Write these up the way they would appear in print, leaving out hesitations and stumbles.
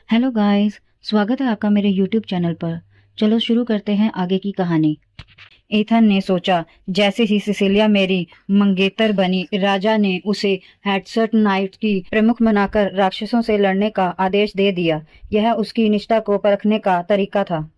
Hello guys. स्वागत है आपका मेरे यूट्यूब चैनल पर। चलो शुरू करते हैं आगे की कहानी। एथन ने सोचा, जैसे ही सिसिलिया मेरी मंगेतर बनी, राजा ने उसे हेडसर्ट नाइट की प्रमुख बनाकर राक्षसों से लड़ने का आदेश दे दिया। यह उसकी निष्ठा को परखने का तरीका था।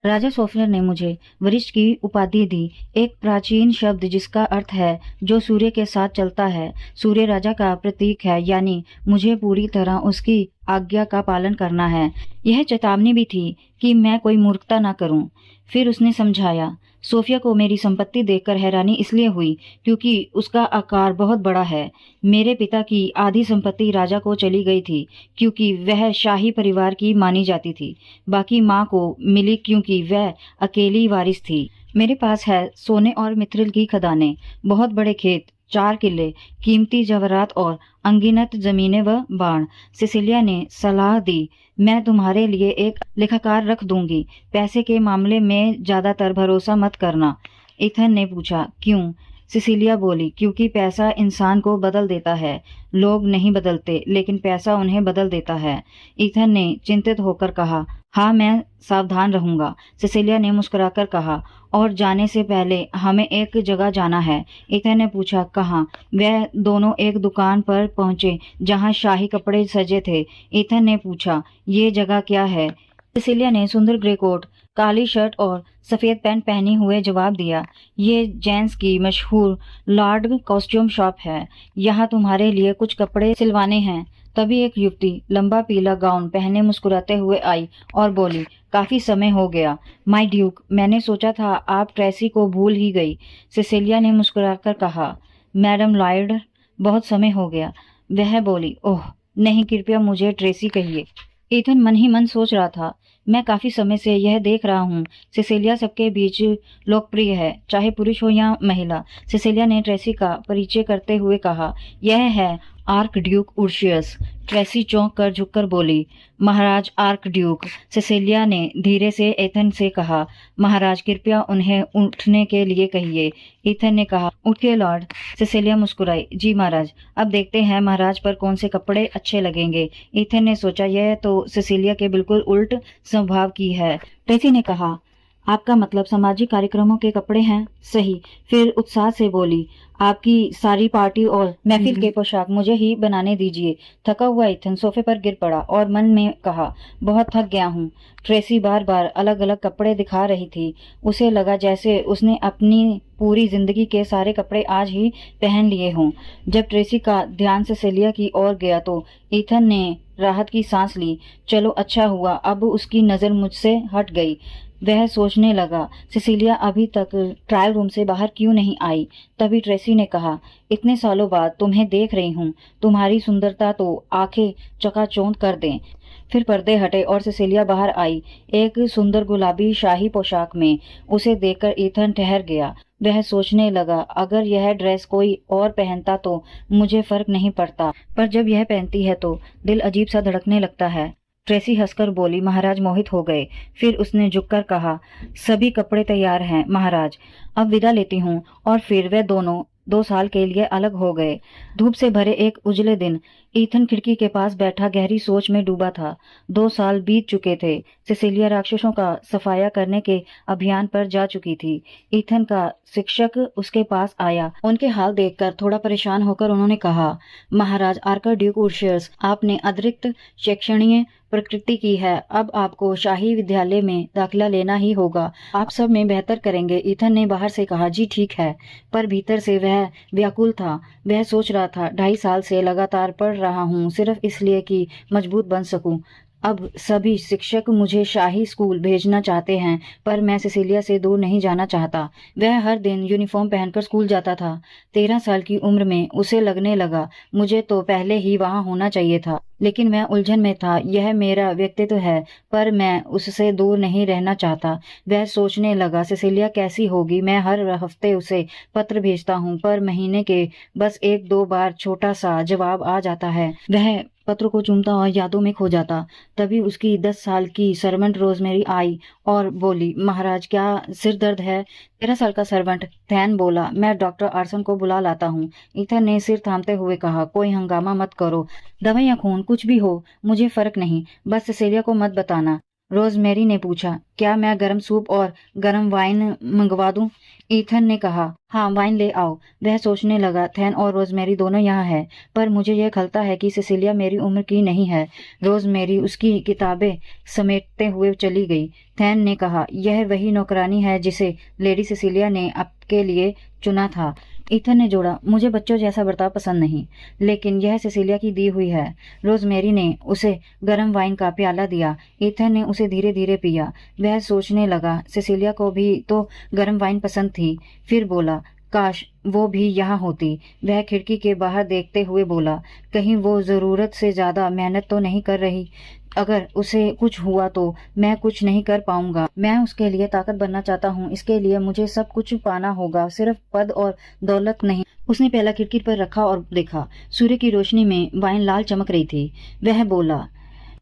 राजा सोफियर ने मुझे वरिष्ठ की उपाधि दी, एक प्राचीन शब्द जिसका अर्थ है जो सूर्य के साथ चलता है। सूर्य राजा का प्रतीक है, यानी मुझे पूरी तरह उसकी आज्ञा का पालन करना है। यह चेतावनी भी थी कि मैं कोई मूर्खता ना करूं। फिर उसने समझाया, सोफिया को मेरी संपत्ति देखकर हैरानी इसलिए हुई क्योंकि उसका आकार बहुत बड़ा है। मेरे पिता की आधी संपत्ति राजा को चली गई थी क्योंकि वह शाही परिवार की मानी जाती थी। बाकी माँ को मिली क्योंकि वह अकेली वारिस थी। मेरे पास है सोने और मिथ्रिल की खदानें, बहुत बड़े खेत, 4 किले, कीमती जवाहरात और अनगिनत जमीनें व बाण। सिसिलिया ने सलाह दी, मैं तुम्हारे लिए एक लेखाकार रख दूंगी। पैसे के मामले में ज्यादातर भरोसा मत करना। इथन ने पूछा, क्यों? सिसिलिया बोली, क्योंकि पैसा इंसान को बदल देता है। लोग नहीं बदलते, लेकिन पैसा उन्हें बदल देता है। इथन ने चिंतित होकर कहा, हाँ, मैं सावधान रहूंगा। सिसिलिया ने मुस्कुराकर कहा, और जाने से पहले हमें एक जगह जाना है। इथन ने पूछा, कहाँ? वह दोनों एक दुकान पर पहुंचे जहां शाही कपड़े सजे थे। इथन ने पूछा, ये जगह क्या है? सिसिलिया ने सुंदर ग्रे कोट, काली शर्ट और सफेद पैंट पहने हुए जवाब दिया, ये जेंट्स की मशहूर लॉर्ड कॉस्ट्यूम शॉप है। यहाँ तुम्हारे लिए कुछ कपड़े सिलवाने हैं। तभी एक युवती लंबा पीला गाउन पहने मुस्कुराते हुए आई और बोली, काफी समय हो गया माय ड्यूक, मैंने सोचा था आप ट्रेसी को भूल ही गई। सिसिलिया ने मुस्कुराकर कहा, मैडम लॉयड, बहुत समय हो गया। वह बोली, ओह नहीं, कृपया मुझे ट्रेसी कहिए। इथन मन ही मन सोच रहा था, मैं काफी समय से यह देख रहा हूँ, सिसिलिया सबके बीच लोकप्रिय है, चाहे पुरुष हो या महिला। सिसिलिया ने ट्रेसी का परिचय करते हुए कहा, यह है आर्क ड्यूक उर्शियस। ट्रेसी चौंक कर झुककर बोली, महाराज आर्क ड्यूक। सिसिलिया ने धीरे से एथन से कहा, महाराज कृपया उन्हें उठने के लिए कहिए। इथन ने कहा, उठिए लॉर्ड। सिसिलिया मुस्कुराई, जी महाराज, अब देखते हैं महाराज पर कौन से कपड़े अच्छे लगेंगे। इथन ने सोचा, यह तो सिसिलिया के बिल्कुल उल्ट स्वभाव की है। ट्रेसी ने कहा, आपका मतलब सामाजिक कार्यक्रमों के कपड़े हैं? सही। फिर उत्साह से बोली, आपकी सारी पार्टी और महफिल के पोशाक मुझे ही बनाने दीजिए। थका हुआ इथन सोफे पर गिर पड़ा और मन में कहा, बहुत थक गया हूँ। ट्रेसी बार बार अलग अलग कपड़े दिखा रही थी। उसे लगा जैसे उसने अपनी पूरी जिंदगी के सारे कपड़े आज ही पहन लिए हों। जब ट्रेसी का ध्यान सिसिलिया की ओर गया तो इथन ने राहत की सांस ली। चलो अच्छा हुआ, अब उसकी नजर मुझसे हट गई। वह सोचने लगा, सिसिलिया अभी तक ट्रायल रूम से बाहर क्यों नहीं आई। तभी ट्रेसी ने कहा, इतने सालों बाद तुम्हें देख रही हूँ, तुम्हारी सुंदरता तो आंखें चकाचौंध कर दें। फिर पर्दे हटे और सिसिलिया बाहर आई, एक सुंदर गुलाबी शाही पोशाक में। उसे देखकर इथन ठहर गया। वह सोचने लगा, अगर यह ड्रेस कोई और पहनता तो मुझे फर्क नहीं पड़ता, पर जब यह पहनती है तो दिल अजीब सा धड़कने लगता है। ट्रेसी हंसकर बोली, महाराज मोहित हो गए। फिर उसने झुककर कहा, सभी कपड़े तैयार हैं महाराज, अब विदा लेती हूँ। और फिर वे दोनों 2 साल के लिए अलग हो गए। धूप से भरे एक उजले दिन इथन खिड़की के पास बैठा गहरी सोच में डूबा था। 2 साल बीत चुके थे। सिसिलिया राक्षसों का सफाया करने के अभियान पर जा चुकी थी। इथन का शिक्षक उसके पास आया। उनके हाल देखकर थोड़ा परेशान होकर उन्होंने कहा, महाराज आर्कर ड्यूक उर्शियस, आपने अतिरिक्त शैक्षणीय प्रकृति की है, अब आपको शाही विद्यालय में दाखिला लेना ही होगा। आप सब में बेहतर करेंगे। इथन ने बाहर से कहा, जी ठीक है, पर भीतर से वह व्याकुल था। वह सोच रहा था, 2.5 साल से लगातार पढ़ रहा हूँ सिर्फ इसलिए कि मजबूत बन सकूं। अब सभी शिक्षक मुझे शाही स्कूल भेजना चाहते हैं, पर मैं सिसिलिया से दूर नहीं जाना चाहता। वह हर दिन यूनिफॉर्म पहनकर स्कूल जाता था। 13 साल की उम्र में उसे लगने लगा, मुझे तो पहले ही वहां होना चाहिए था, लेकिन मैं उलझन में था। यह मेरा व्यक्तित्व है, पर मैं उससे दूर नहीं रहना चाहता। वह सोचने लगा, सिसिलिया कैसी होगी। मैं हर हफ्ते उसे पत्र भेजता हूँ, पर महीने के बस 1-2 बार छोटा सा जवाब आ जाता है। वह पत्र को चूमता और यादों में खो जाता। तभी उसकी 10 साल की सर्वेंट रोजमेरी आई और बोली, महाराज क्या सिर दर्द है? 13 साल का सर्वेंट थैन बोला, मैं डॉक्टर आर्सन को बुला लाता हूँ। इथन ने सिर थामते हुए कहा, कोई हंगामा मत करो, दवा या खून, कुछ भी हो, मुझे फर्क नहीं, बस सिसेलिया को मत बताना। रोजमेरी ने पूछा, क्या मैं गर्म सूप और गर्म वाइन मंगवा दूं? ईथन ने कहा, हाँ वाइन ले आओ। वह सोचने लगा, थैन और रोजमेरी दोनों यहाँ है, पर मुझे यह खलता है कि सिसिलिया मेरी उम्र की नहीं है। रोजमेरी उसकी किताबें समेटते हुए चली गई। थैन ने कहा, यह वही नौकरानी है जिसे लेडी सिसिलिया ने आपके लिए चुना था। ईथन ने जोड़ा, मुझे बच्चों जैसा बर्ताव पसंद नहीं, लेकिन यह सिसिलिया की दी हुई है। रोजमेरी ने उसे गर्म वाइन का प्याला दिया। ईथन ने उसे धीरे धीरे पिया। वह सोचने लगा, सिसिलिया को भी तो गर्म वाइन पसंद थी। फिर बोला, काश वो भी यहाँ होती। वह खिड़की के बाहर देखते हुए बोला, कहीं वो जरूरत से ज्यादा मेहनत तो नहीं कर रही। अगर उसे कुछ हुआ तो मैं कुछ नहीं कर पाऊंगा। मैं उसके लिए ताकत बनना चाहता हूँ, इसके लिए मुझे सब कुछ पाना होगा, सिर्फ पद और दौलत नहीं। उसने पहला खिड़की पर रखा और देखा, सूर्य की रोशनी में वाइन लाल चमक रही थी। वह बोला,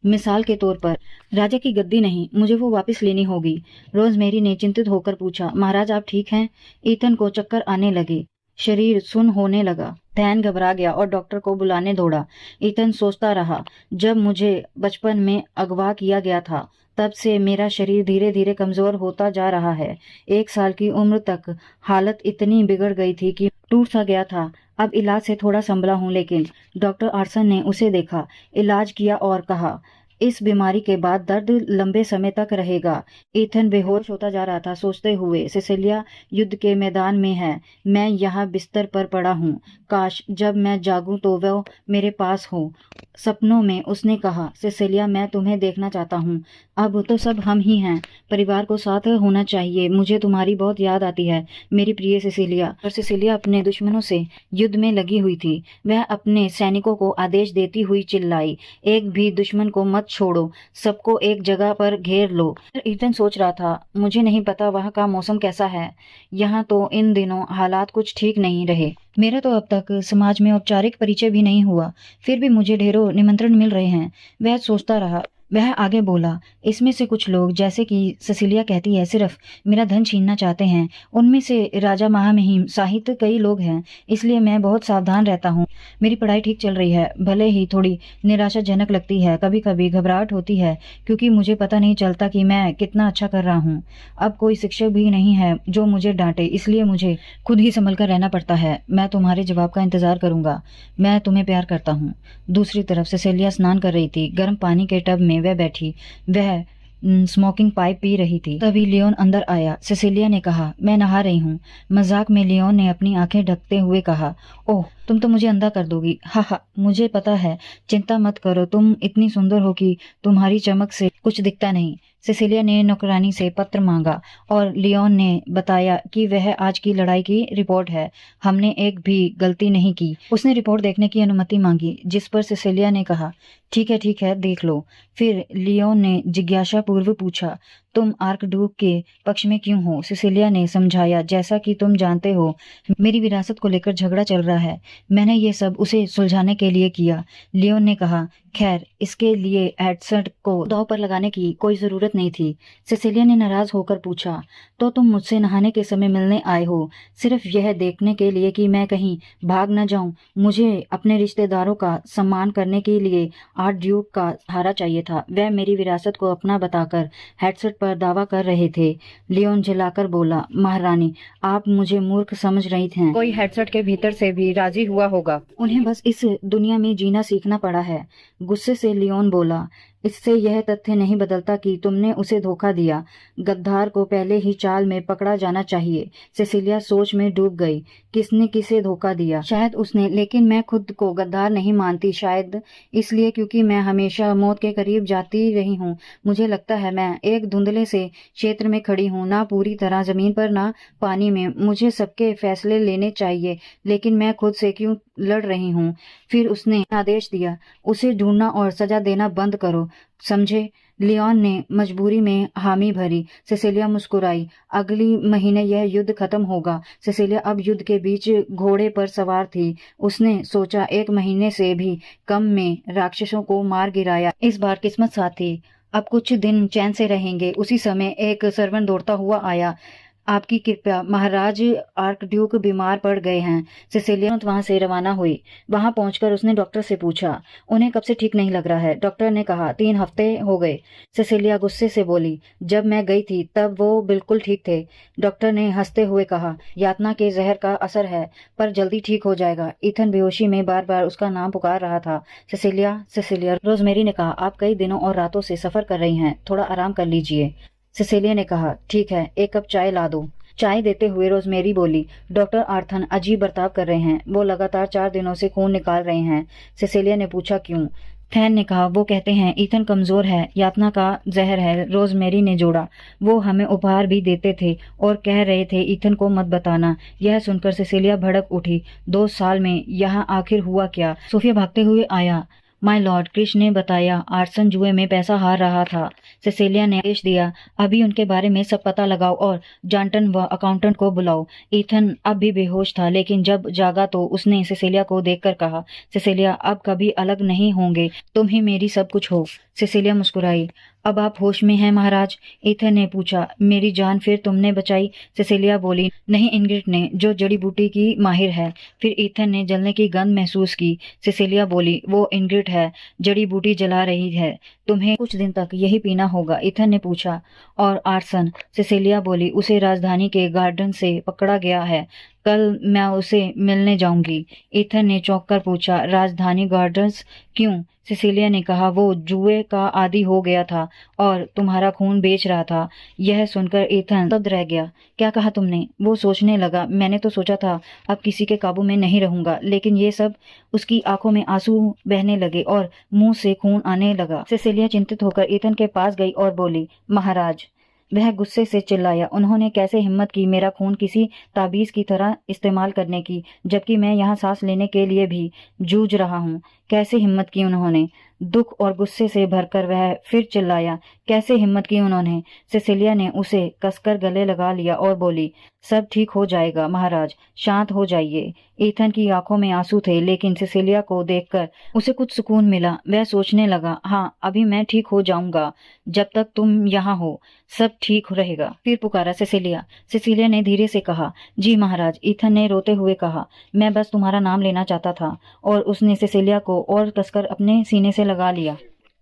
मिसाल के तौर पर राजा की गद्दी नहीं, मुझे वो वापस लेनी होगी। रोजमेरी ने चिंतित होकर पूछा, महाराज आप ठीक हैं? ईथन को चक्कर आने लगे, शरीर सुन्न होने लगा। थैन घबरा गया और डॉक्टर को बुलाने दौड़ा। ईथन सोचता रहा, जब मुझे बचपन में अगवा किया गया था, तब से मेरा शरीर धीरे धीरे कमजोर होता जा रहा है। 1 साल की उम्र तक हालत इतनी बिगड़ गई थी कि टूट सा गया था। अब इलाज से थोड़ा संभला हूँ, लेकिन डॉक्टर आर्सन ने उसे देखा, इलाज किया और कहा, इस बीमारी के बाद दर्द लंबे समय तक रहेगा। ईथन बेहोश होता जा रहा था, सोचते हुए, सिसिलिया युद्ध के मैदान में है, मैं यहाँ बिस्तर पर पड़ा हूँ। काश जब मैं जागूं तो वो मेरे पास हो। सपनों में उसने कहा, सिसिलिया मैं तुम्हें देखना चाहता हूँ। अब तो सब हम ही हैं, परिवार को साथ होना चाहिए। मुझे तुम्हारी बहुत याद आती है मेरी प्रिय सिसिलिया। और सिसिलिया अपने दुश्मनों से युद्ध में लगी हुई थी। वह अपने सैनिकों को आदेश देती हुई चिल्लाई, एक भी दुश्मन को मत छोड़ो, सबको एक जगह पर घेर लो। ईथन सोच रहा था, मुझे नहीं पता वहाँ का मौसम कैसा है, यहाँ तो इन दिनों हालात कुछ ठीक नहीं रहे। मेरा तो अब तक समाज में औपचारिक परिचय भी नहीं हुआ, फिर भी मुझे ढेरों निमंत्रण मिल रहे हैं। वह सोचता रहा। वह आगे बोला, इसमें से कुछ लोग, जैसे कि सिसिलिया कहती है, सिर्फ मेरा धन छीनना चाहते हैं। उनमें से राजा महामहिम साहित्य कई लोग हैं, इसलिए मैं बहुत सावधान रहता हूँ। मेरी पढ़ाई ठीक चल रही है, भले ही थोड़ी निराशाजनक लगती है, कभी कभी घबराहट होती है, क्योंकि मुझे पता नहीं चलता कि मैं कितना अच्छा कर रहा हूँ। अब कोई शिक्षक भी नहीं है जो मुझे डांटे, इसलिए मुझे खुद ही संभल कर रहना पड़ता है। मैं तुम्हारे जवाब का इंतजार करूंगा। मैं तुम्हें प्यार करता हूँ। दूसरी तरफ सिसिलिया स्नान कर रही थी। गर्म पानी के टब में वह बैठी, वह स्मोकिंग पाइप पी रही थी। तभी लियोन अंदर आया। सिसिलिया ने कहा, मैं नहा रही हूँ। मजाक में लियोन ने अपनी आंखें ढकते हुए कहा, ओह तुम तो मुझे अंधा कर दोगी। हा हा, मुझे पता है, चिंता मत करो, तुम इतनी सुंदर हो कि तुम्हारी चमक से कुछ दिखता नहीं। सिसिलिया ने नौकरानी से पत्र मांगा और लियोन ने बताया कि वह आज की लड़ाई की रिपोर्ट है, हमने एक भी गलती नहीं की। उसने रिपोर्ट देखने की अनुमति मांगी, जिस पर सिसिलिया ने कहा, ठीक है देख लो। फिर लियोन ने जिज्ञासा पूर्व पूछा, तुम आर्कड्यूक के पक्ष में क्यों हो? सिसिलिया ने समझाया, जैसा कि तुम जानते हो, मेरी विरासत को लेकर झगड़ा चल रहा है। मैंने ये सब उसे सुलझाने के लिए किया। लियोन ने कहा, खैर इसके लिए एडसर्ट को दांव पर लगाने की कोई जरूरत नहीं थी। सिसिलिया ने नाराज होकर पूछा, तो तुम मुझसे नहाने के समय मिलने आए हो, सिर्फ यह देखने के लिए कि मैं कहीं भाग न जाऊं? मुझे अपने रिश्तेदारों का सम्मान करने के लिए आर्क ड्यूक का सहारा चाहिए था। वह मेरी विरासत को अपना बताकर हेडसेट पर दावा कर रहे थे। लियोन झिलाकर बोला, महारानी आप मुझे मूर्ख समझ रही थी। कोई हेडसेट के भीतर से भी राजी हुआ होगा। उन्हें बस इस दुनिया में जीना सीखना पड़ा है। गुस्से से लियोन बोला, इससे यह तथ्य नहीं बदलता कि तुमने उसे धोखा दिया। गद्दार को पहले ही चाल में पकड़ा जाना चाहिए। सिसिलिया सोच में डूब गई। किसने किसे धोखा दिया? शायद उसने, लेकिन मैं खुद को गद्दार नहीं मानती। शायद इसलिए क्योंकि मैं हमेशा मौत के करीब जाती रही हूँ। मुझे लगता है मैं एक धुंधले से क्षेत्र में खड़ी हूँ, ना पूरी तरह जमीन पर ना पानी में। मुझे सबके फैसले लेने चाहिए, लेकिन मैं खुद से क्यों लड़ रही हूँ? फिर उसने आदेश दिया, उसे ढूंढना और सजा देना बंद करो, समझे? लियोन ने मजबूरी में हामी भरी। सिसिलिया मुस्कुराई। अगली महीने यह युद्ध खत्म होगा। सिसिलिया अब युद्ध के बीच घोड़े पर सवार थी। उसने सोचा, 1 महीने से भी कम में राक्षसों को मार गिराया, इस बार किस्मत साथ थी। अब कुछ दिन चैन से रहेंगे। उसी समय एक सर्वेंट दौड़ता हुआ आया। आपकी कृपया, महाराज आर्कड्यूक बीमार पड़ गए हैं। सिसिलिया वहां से रवाना हुई। वहां पहुंचकर उसने डॉक्टर से पूछा, उन्हें कब से ठीक नहीं लग रहा है। डॉक्टर ने कहा 3 हफ्ते हो गए। सिसिलिया गुस्से से बोली, जब मैं गई थी तब वो बिल्कुल ठीक थे। डॉक्टर ने हंसते हुए कहा, यातना के जहर का असर है, पर जल्दी ठीक हो जाएगा। ईथन बेहोशी में बार बार उसका नाम पुकार रहा था, सिसिलिया सिसिलिया। रोजमेरी ने कहा, आप कई दिनों और रातों से सफर कर रही हैं, थोड़ा आराम कर लीजिए। सिसिलिया ने कहा, ठीक है, 1 कप चाय ला दो। चाय देते हुए रोजमेरी बोली, डॉक्टर आर्थन अजीब बर्ताव कर रहे हैं, वो लगातार 4 दिनों से खून निकाल रहे हैं। सिसिलिया ने पूछा, क्यों? थैन ने कहा, वो कहते हैं ईथन कमजोर है, यातना का जहर है। रोजमेरी ने जोड़ा, वो हमें उपहार भी देते थे और कह रहे थे ईथन को मत बताना। यह सुनकर सिसिलिया भड़क उठी, 2 साल में यहाँ आखिर हुआ क्या? सोफिया भागते हुए आया, माय लॉर्ड, कृष्ण ने बताया आर्सन जुए में पैसा हार रहा था। सिसिलिया ने आदेश दिया, अभी उनके बारे में सब पता लगाओ और जानटन व अकाउंटेंट को बुलाओ। ईथन अब भी बेहोश था, लेकिन जब जागा तो उसने सिसिलिया को देखकर कहा, सिसिलिया अब कभी अलग नहीं होंगे, तुम ही मेरी सब कुछ हो। सिसिलिया मुस्कुराई, अब आप होश में हैं महाराज? ईथन ने पूछा, मेरी जान फिर तुमने बचाई? सिसिलिया बोली, नहीं, इंग्रिड ने, जो जड़ी बूटी की माहिर है। फिर ईथन ने जलने की गंध महसूस की। सिसिलिया बोली, वो इंग्रिड है, जड़ी बूटी जला रही है, तुम्हें कुछ दिन तक यही पीना होगा। ईथन ने पूछा, और आर्सन? सिसिलिया बोली, उसे राजधानी के गार्डन से पकड़ा गया है, कल मैं उसे मिलने जाऊंगी। ईथन ने चौंक कर पूछा, राजधानी गार्डन्स? क्यों? सिसिलिया ने कहा, वो जुए का आदी हो गया था और तुम्हारा खून बेच रहा था। यह सुनकर ईथन स्तब्ध रह गया। क्या कहा तुमने? वो सोचने लगा, मैंने तो सोचा था अब किसी के काबू में नहीं रहूंगा, लेकिन ये सब। उसकी आंखों में आंसू बहने लगे और मुंह से खून आने लगा। सिसिलिया चिंतित होकर ईथन के पास गई और बोली, महाराज। वह गुस्से से चिल्लाया, उन्होंने कैसे हिम्मत की मेरा खून किसी ताबीज की तरह इस्तेमाल करने की, जबकि मैं यहाँ सांस लेने के लिए भी जूझ रहा हूँ। कैसे हिम्मत की उन्होंने? दुख और गुस्से से भरकर वह फिर चिल्लाया, कैसे हिम्मत की उन्होंने? सिसिलिया ने उसे कसकर गले लगा लिया और बोली, सब ठीक हो जाएगा महाराज, शांत हो जाइए। ईथन की आंखों में आंसू थे, लेकिन सिसिलिया को देखकर उसे कुछ सुकून मिला। वह सोचने लगा, हाँ, अभी मैं ठीक हो जाऊंगा, जब तक तुम यहाँ हो सब ठीक रहेगा। फिर पुकारा, सिसिलिया। सिसिलिया ने धीरे से कहा, जी महाराज। ईथन ने रोते हुए कहा, मैं बस तुम्हारा नाम लेना चाहता था। और उसने सिसिलिया को और कसकर अपने सीने से लगा लिया।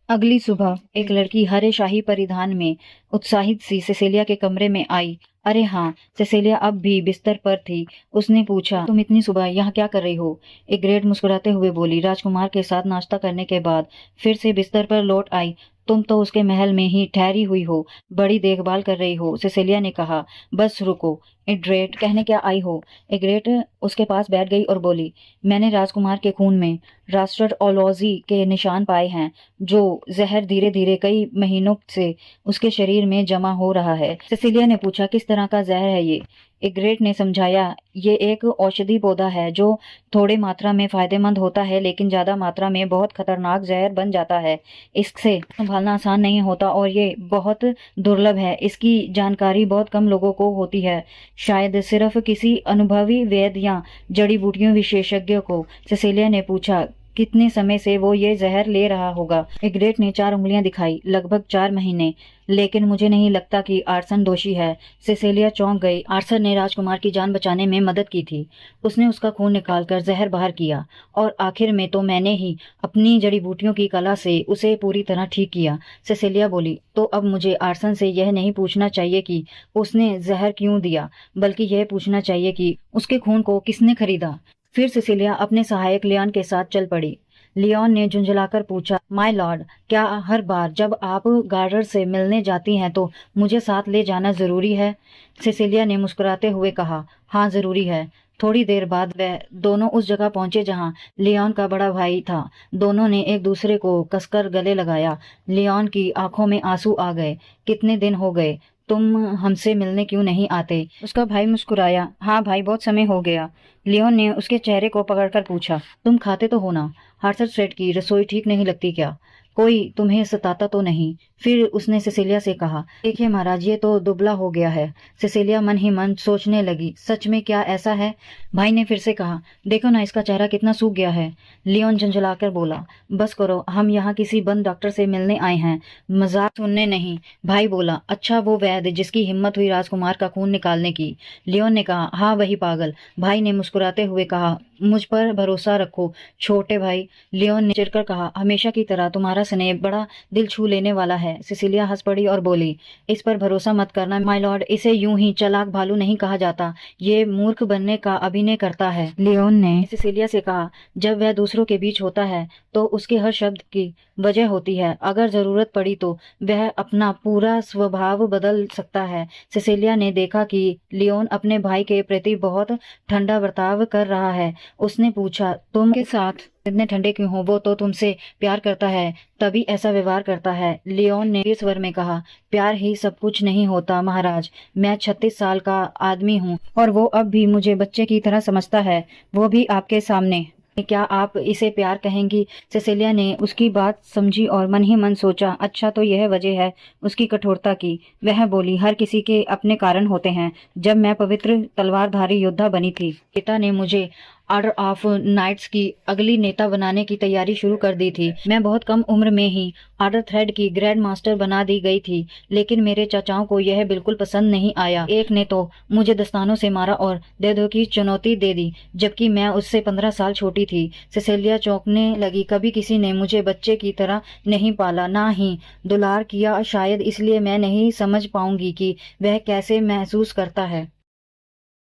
अगली सुबह एक लड़की हरे शाही परिधान में उत्साहित सी सिसिलिया के कमरे में आई। अरे हाँ, सिसिलिया अब भी बिस्तर पर थी। उसने पूछा, तुम इतनी सुबह यहाँ क्या कर रही हो? एग्रेट मुस्कुराते हुए बोली, राजकुमार के साथ नाश्ता करने के बाद फिर से बिस्तर पर लौट आई। तुम तो उसके महल में ही ठहरी हुई हो, बड़ी देखभाल कर रही हो। सिसिलिया ने कहा, बस रुको, एग्रेट, कहने क्या आई हो? एग्रेट उसके पास बैठ गई और बोली, मैंने राजकुमार के खून में रास्टरओलॉजी के निशान पाए हैं, जो जहर धीरे धीरे कई महीनों से उसके शरीर में जमा हो रहा है। सिसिलिया ने पूछा, किस तरह का जहर है ये? एग्रेट ने समझाया, ये एक औषधि पौधा है जो थोड़े मात्रा में फायदेमंद होता है, लेकिन ज्यादा मात्रा में बहुत खतरनाक जहर बन जाता है। इससे संभालना आसान नहीं होता और ये बहुत दुर्लभ है। इसकी जानकारी बहुत कम लोगों को होती है, शायद सिर्फ किसी अनुभवी वैद्य या जड़ी बूटियों विशेषज्ञ को। सिसिलिया ने पूछा, कितने समय से वो ये जहर ले रहा होगा? एग्रेट ने 4 उंगलियां दिखाई, लगभग 4 महीने। लेकिन मुझे नहीं लगता कि आर्सन दोषी है। सिसिलिया चौंक गई। आर्सन ने राजकुमार की जान बचाने में मदद की थी, उसने उसका खून निकालकर जहर बाहर किया, और आखिर में तो मैंने ही अपनी जड़ी बूटियों की कला से उसे पूरी तरह ठीक किया। सिसिलिया बोली, तो अब मुझे आर्सन से यह नहीं पूछना चाहिए कि उसने जहर क्यों दिया, बल्कि यह पूछना चाहिए कि उसके खून को किसने खरीदा। फिर सिसिलिया अपने सहायक लियोन के साथ चल पड़ी। लियोन ने झुंझलाकर पूछा, माय लॉर्ड, क्या हर बार जब आप गार्डर से मिलने जाती हैं तो मुझे साथ ले जाना जरूरी है? सिसिलिया ने मुस्कुराते हुए कहा, हाँ जरूरी है। थोड़ी देर बाद वह दोनों उस जगह पहुंचे जहां लियोन का बड़ा भाई था। दोनों ने एक दूसरे को कसकर गले लगाया। लियोन की आंखों में आंसू आ गए। कितने दिन हो गए, तुम हमसे मिलने क्यों नहीं आते? उसका भाई मुस्कुराया, हाँ भाई, बहुत समय हो गया। लियोन ने उसके चेहरे को पकड़कर पूछा, तुम खाते तो हो ना? हार्सर स्ट्रेट की रसोई ठीक नहीं लगती क्या? कोई तुम्हें सताता तो नहीं। फिर उसने सिसिलिया से कहा, देखिए महाराज, ये तो दुबला हो गया है। सिसिलिया मन ही मन सोचने लगी, सच में क्या ऐसा है? भाई ने फिर से कहा, देखो ना, इसका चेहरा कितना सूख गया है। लियोन झंझलाकर बोला, बस करो, हम यहाँ किसी बंद डॉक्टर से मिलने आए हैं, मजाक सुनने नहीं। भाई बोला, अच्छा, वो वैद्य जिसकी हिम्मत हुई राजकुमार का खून निकालने की? लियोन ने कहा, हाँ वही पागल। भाई ने मुस्कुराते हुए कहा, मुझ पर भरोसा रखो छोटे भाई। लियोन ने चिढ़कर कहा, हमेशा की तरह तुम्हारा स्नेह बड़ा दिल छू लेने वाला है। सिसिलिया हंस पड़ी और बोली, इस पर भरोसा मत करना माय लॉर्ड, इसे यूं ही चालाक भालू नहीं कहा जाता, ये मूर्ख बनने का अभिनय करता है। लियोन ने सिसिलिया से कहा, जब वह दूसरों के बीच होता है तो उसके हर शब्द की वजह होती है, अगर जरूरत पड़ी तो वह अपना पूरा स्वभाव बदल सकता है। सिसिलिया ने देखा कि लियोन अपने भाई के प्रति बहुत ठंडा बर्ताव कर रहा है। उसने पूछा, तुम के साथ इतने ठंडे क्यों हो? वो तो तुमसे प्यार करता है, तभी ऐसा व्यवहार करता है। लियोन ने इस स्वर में कहा, प्यार ही सब कुछ नहीं होता महाराज, मैं 36 साल का आदमी हूँ और वो अब भी मुझे बच्चे की तरह समझता है, वो भी आपके सामने। क्या आप इसे प्यार कहेंगी? सिसिलिया ने उसकी बात समझी और मन ही मन सोचा, अच्छा तो यह वजह है उसकी कठोरता की। वह बोली, हर किसी के अपने कारण होते हैं। जब मैं पवित्र तलवारधारी योद्धा बनी थी, पिता ने मुझे ऑर्डर ऑफ नाइट्स की अगली नेता बनाने की तैयारी शुरू कर दी थी। मैं बहुत कम उम्र में ही ऑर्डर थ्रेड की ग्रैंड मास्टर बना दी गई थी, लेकिन मेरे चाचाओं को यह बिल्कुल पसंद नहीं आया। एक ने तो मुझे दस्तानों से मारा और देदो की चुनौती दे दी, जबकि मैं उससे 15 साल छोटी थी। सिसिलिया चौंकने लगी, कभी किसी ने मुझे बच्चे की तरह नहीं पाला, ना ही दुलार किया, शायद इसलिए मैं नहीं समझ पाऊंगी कि वह कैसे महसूस करता है।